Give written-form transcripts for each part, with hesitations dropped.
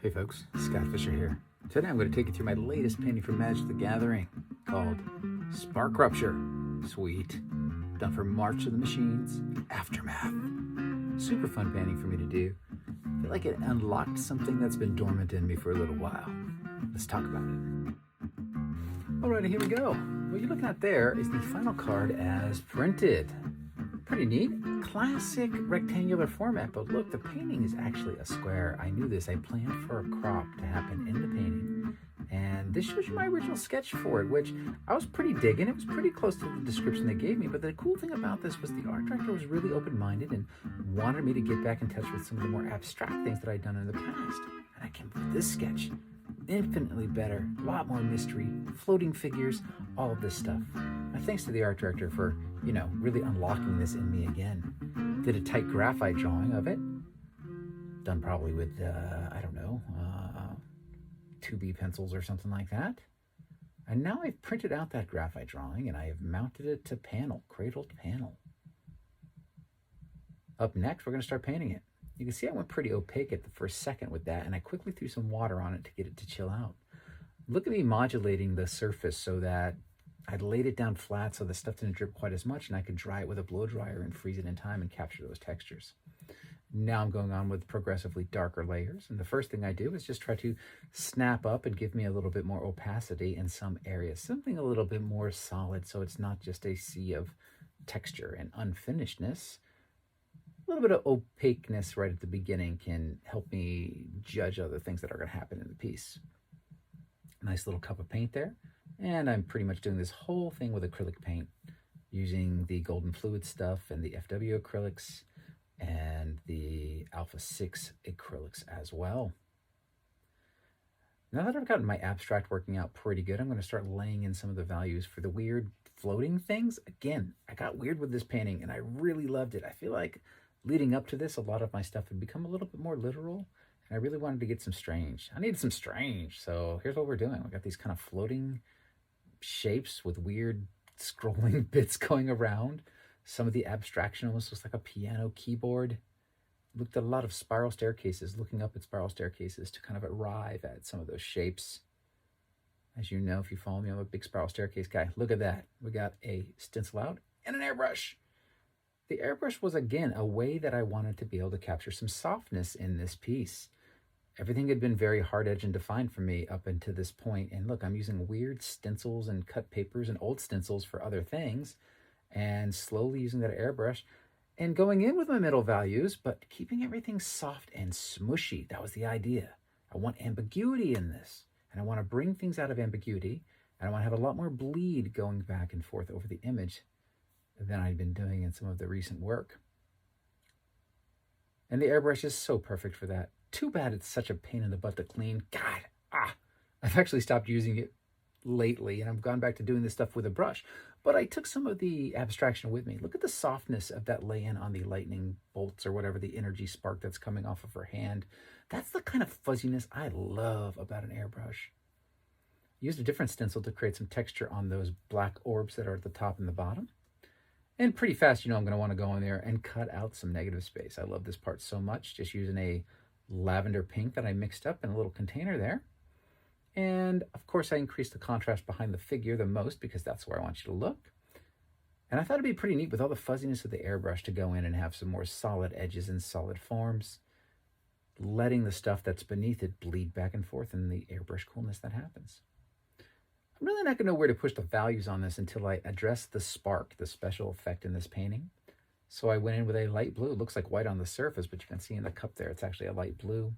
Hey folks, Scott Fischer here. Today I'm going to take you through my latest painting from Magic the Gathering called Spark Rupture. Sweet. Done for March of the Machines Aftermath. Super fun painting for me to do. I feel like it unlocked something that's been dormant in me for a little while. Let's talk about it. Alrighty, here we go. What you're looking at there is the final card as printed. Pretty neat. Classic rectangular format, but look, the painting is actually a square. I knew this. I planned for a crop to happen in the painting, and this shows you my original sketch for it, which I was pretty digging. It was pretty close to the description they gave me, but the cool thing about this was the art director was really open-minded and wanted me to get back in touch with some of the more abstract things that I'd done in the past. And I came up with this sketch. Infinitely better, a lot more mystery, floating figures, all of this stuff. My thanks to the art director for, really unlocking this in me again. Did a tight graphite drawing of it, done probably with, 2B pencils or something like that. And now I've printed out that graphite drawing and I have mounted it to panel, cradle to panel. Up next, we're going to start painting it. You can see I went pretty opaque at the first second with that, and I quickly threw some water on it to get it to chill out. Look at me modulating the surface so that I'd laid it down flat so the stuff didn't drip quite as much, and I could dry it with a blow dryer and freeze it in time and capture those textures. Now I'm going on with progressively darker layers, and the first thing I do is just try to snap up and give me a little bit more opacity in some areas, something a little bit more solid so it's not just a sea of texture and unfinishedness. A little bit of opaqueness right at the beginning can help me judge other things that are going to happen in the piece. Nice little cup of paint there. And I'm pretty much doing this whole thing with acrylic paint using the golden fluid stuff and the FW acrylics and the Alpha 6 acrylics as well. Now that I've gotten my abstract working out pretty good, I'm going to start laying in some of the values for the weird floating things. Again, I got weird with this painting and I really loved it. I feel like leading up to this, a lot of my stuff had become a little bit more literal, and I really wanted to get some strange. I needed some strange, so here's what we're doing. We got these kind of floating shapes with weird scrolling bits going around. Some of the abstraction almost looks like a piano keyboard. Looked at a lot of spiral staircases, looking up at spiral staircases to kind of arrive at some of those shapes. As you know, if you follow me, I'm a big spiral staircase guy. Look at that. We got a stencil out and an airbrush. The airbrush was, again, a way that I wanted to be able to capture some softness in this piece. Everything had been very hard-edged and defined for me up until this point. And look, I'm using weird stencils and cut papers and old stencils for other things, and slowly using that airbrush and going in with my middle values, but keeping everything soft and smushy. That was the idea. I want ambiguity in this, and I want to bring things out of ambiguity, and I want to have a lot more bleed going back and forth over the image than I'd been doing in some of the recent work. And the airbrush is so perfect for that. Too bad it's such a pain in the butt to clean. God, I've actually stopped using it lately, and I've gone back to doing this stuff with a brush. But I took some of the abstraction with me. Look at the softness of that lay-in on the lightning bolts or whatever, the energy spark that's coming off of her hand. That's the kind of fuzziness I love about an airbrush. Used a different stencil to create some texture on those black orbs that are at the top and the bottom. And pretty fast, I'm going to want to go in there and cut out some negative space. I love this part so much, just using a lavender pink that I mixed up in a little container there. And of course, I increased the contrast behind the figure the most because that's where I want you to look. And I thought it'd be pretty neat with all the fuzziness of the airbrush to go in and have some more solid edges and solid forms, letting the stuff that's beneath it bleed back and forth in the airbrush coolness that happens. I'm really not going to know where to push the values on this until I address the spark, the special effect in this painting. So I went in with a light blue. It looks like white on the surface, but you can see in the cup there, it's actually a light blue.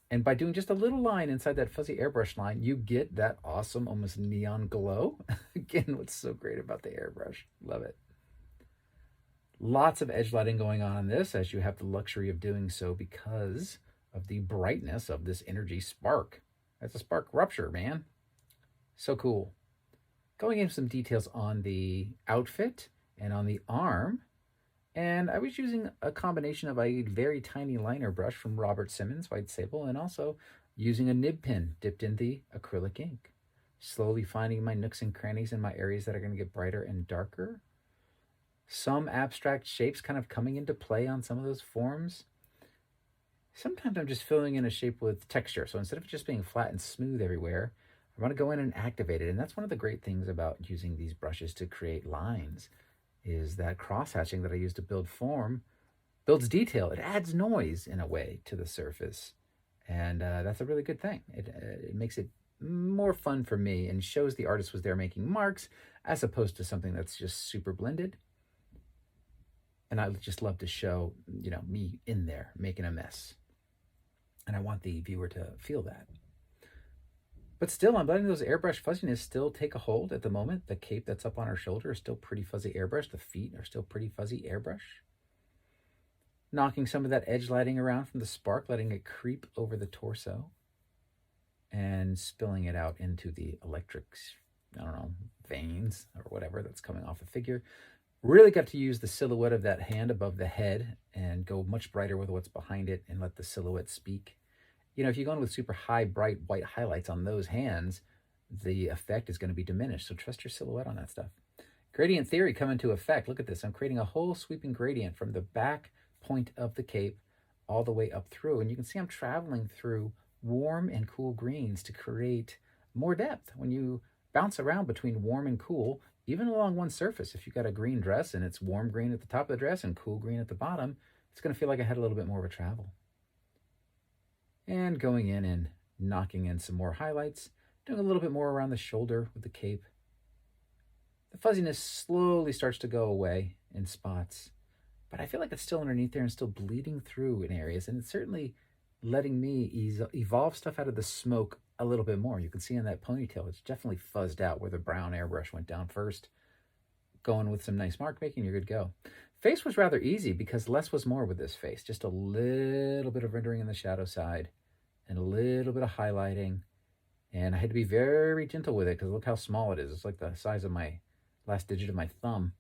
And by doing just a little line inside that fuzzy airbrush line, you get that awesome, almost neon glow. Again, what's so great about the airbrush. Love it. Lots of edge lighting going on in this, as you have the luxury of doing so because of the brightness of this energy spark. That's a spark rupture, man. So cool. Going into some details on the outfit and on the arm. And I was using a combination of a very tiny liner brush from Robert Simmons, White Sable, and also using a nib pen dipped in the acrylic ink. Slowly finding my nooks and crannies in my areas that are going to get brighter and darker. Some abstract shapes kind of coming into play on some of those forms. Sometimes I'm just filling in a shape with texture. So instead of just being flat and smooth everywhere, I want to go in and activate it. And that's one of the great things about using these brushes to create lines, is that cross-hatching that I use to build form builds detail. It adds noise in a way to the surface. And that's a really good thing. It makes it more fun for me and shows the artist was there making marks as opposed to something that's just super blended. And I just love to show, me in there making a mess. And I want the viewer to feel that. But still, I'm letting those airbrush fuzziness still take a hold at the moment. The cape that's up on her shoulder is still pretty fuzzy airbrush. The feet are still pretty fuzzy airbrush. Knocking some of that edge lighting around from the spark, letting it creep over the torso. And spilling it out into the electric, veins or whatever that's coming off the figure. Really got to use the silhouette of that hand above the head and go much brighter with what's behind it and let the silhouette speak. If you go in with super high, bright white highlights on those hands, the effect is going to be diminished. So trust your silhouette on that stuff. Gradient theory come into effect. Look at this. I'm creating a whole sweeping gradient from the back point of the cape all the way up through. And you can see I'm traveling through warm and cool greens to create more depth. When you bounce around between warm and cool, even along one surface, if you've got a green dress and it's warm green at the top of the dress and cool green at the bottom, it's going to feel like I had a little bit more of a travel. And going in and knocking in some more highlights, doing a little bit more around the shoulder with the cape. The fuzziness slowly starts to go away in spots, but I feel like it's still underneath there and still bleeding through in areas, and it's certainly letting me evolve stuff out of the smoke a little bit more. You can see in that ponytail, it's definitely fuzzed out where the brown airbrush went down first. Going with some nice mark making, you're good to go. Face was rather easy because less was more with this face. Just a little bit of rendering in the shadow side and a little bit of highlighting. And I had to be very gentle with it because look how small it is. It's like the size of my last digit of my thumb.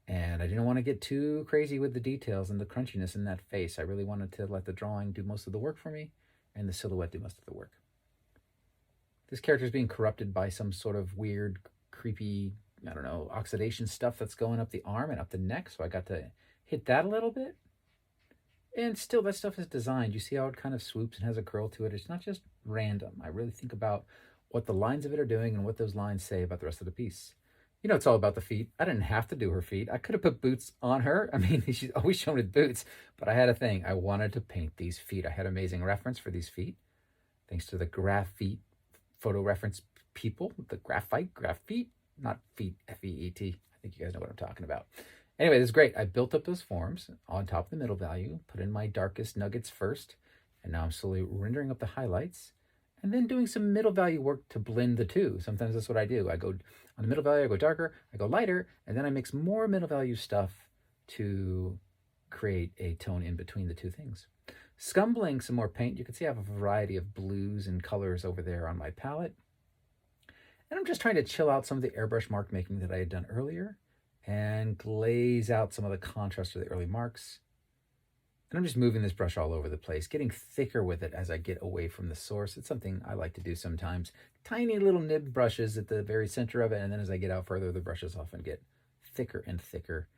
And I didn't want to get too crazy with the details and the crunchiness in that face. I really wanted to let the drawing do most of the work for me and the silhouette do most of the work. This character is being corrupted by some sort of weird, creepy, oxidation stuff that's going up the arm and up the neck. So I got to hit that a little bit. And still, that stuff is designed. You see how it kind of swoops and has a curl to it. It's not just random. I really think about what the lines of it are doing and what those lines say about the rest of the piece. It's all about the feet. I didn't have to do her feet. I could have put boots on her. I mean, she's always shown with boots, but I had a thing. I wanted to paint these feet. I had amazing reference for these feet, thanks to the graphite photo reference people, the graphite, not feet, F-E-E-T. I think you guys know what I'm talking about. Anyway, this is great. I built up those forms on top of the middle value, put in my darkest nuggets first, and now I'm slowly rendering up the highlights, and then doing some middle value work to blend the two. Sometimes that's what I do. I go on the middle value, I go darker, I go lighter, and then I mix more middle value stuff to create a tone in between the two things. Scumbling some more paint. You can see I have a variety of blues and colors over there on my palette. And I'm just trying to chill out some of the airbrush mark making that I had done earlier and glaze out some of the contrast of the early marks. And I'm just moving this brush all over the place, getting thicker with it as I get away from the source. It's something I like to do sometimes. Tiny little nibbed brushes at the very center of it, and then as I get out further, the brushes often get thicker and thicker,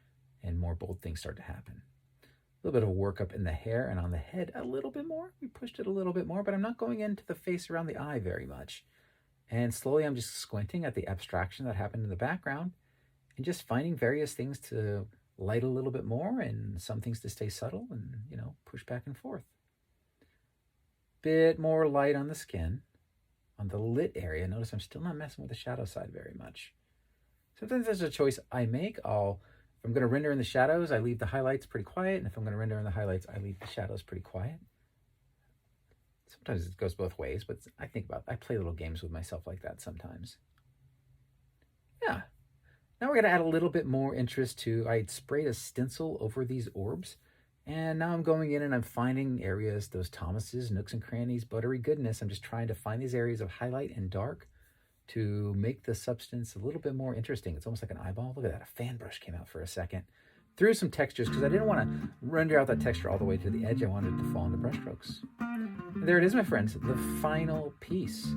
and more bold things start to happen. A little bit of work up in the hair and on the head a little bit more. We pushed it a little bit more, but I'm not going into the face around the eye very much. And slowly I'm just squinting at the abstraction that happened in the background and just finding various things to light a little bit more and some things to stay subtle and, push back and forth. Bit more light on the skin, on the lit area. Notice I'm still not messing with the shadow side very much. Sometimes there's a choice I make. If I'm going to render in the shadows, I leave the highlights pretty quiet. And if I'm going to render in the highlights, I leave the shadows pretty quiet. Sometimes it goes both ways, but I play little games with myself like that sometimes. Yeah. Now we're going to add a little bit more interest to, I sprayed a stencil over these orbs, and now I'm going in and I'm finding areas, those Thomas's, nooks and crannies, buttery goodness. I'm just trying to find these areas of highlight and dark to make the substance a little bit more interesting. It's almost like an eyeball. Look at that, a fan brush came out for a second. Threw some textures because I didn't want to render out that texture all the way to the edge. I wanted it to fall into brush strokes. And there it is, my friends, the final piece.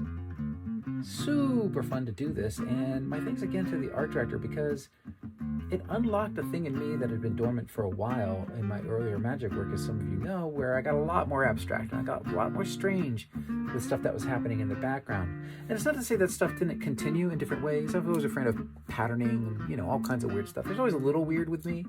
Super fun to do this, and my thanks again to the art director because it unlocked a thing in me that had been dormant for a while in my earlier magic work, as some of you know, where I got a lot more abstract and I got a lot more strange with stuff that was happening in the background. And it's not to say that stuff didn't continue in different ways. I've always a friend of patterning and, all kinds of weird stuff. There's always a little weird with me,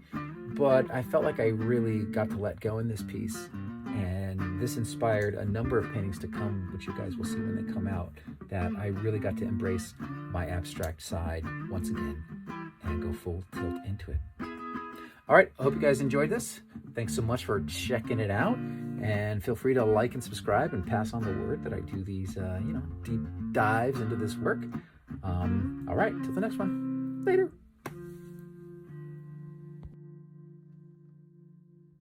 but I felt like I really got to let go in this piece. And this inspired a number of paintings to come, which you guys will see when they come out, that I really got to embrace my abstract side once again and go full tilt into it. All right, I hope you guys enjoyed this. Thanks so much for checking it out, and feel free to like and subscribe and pass on the word that I do these, deep dives into this work. All right, till the next one. Later.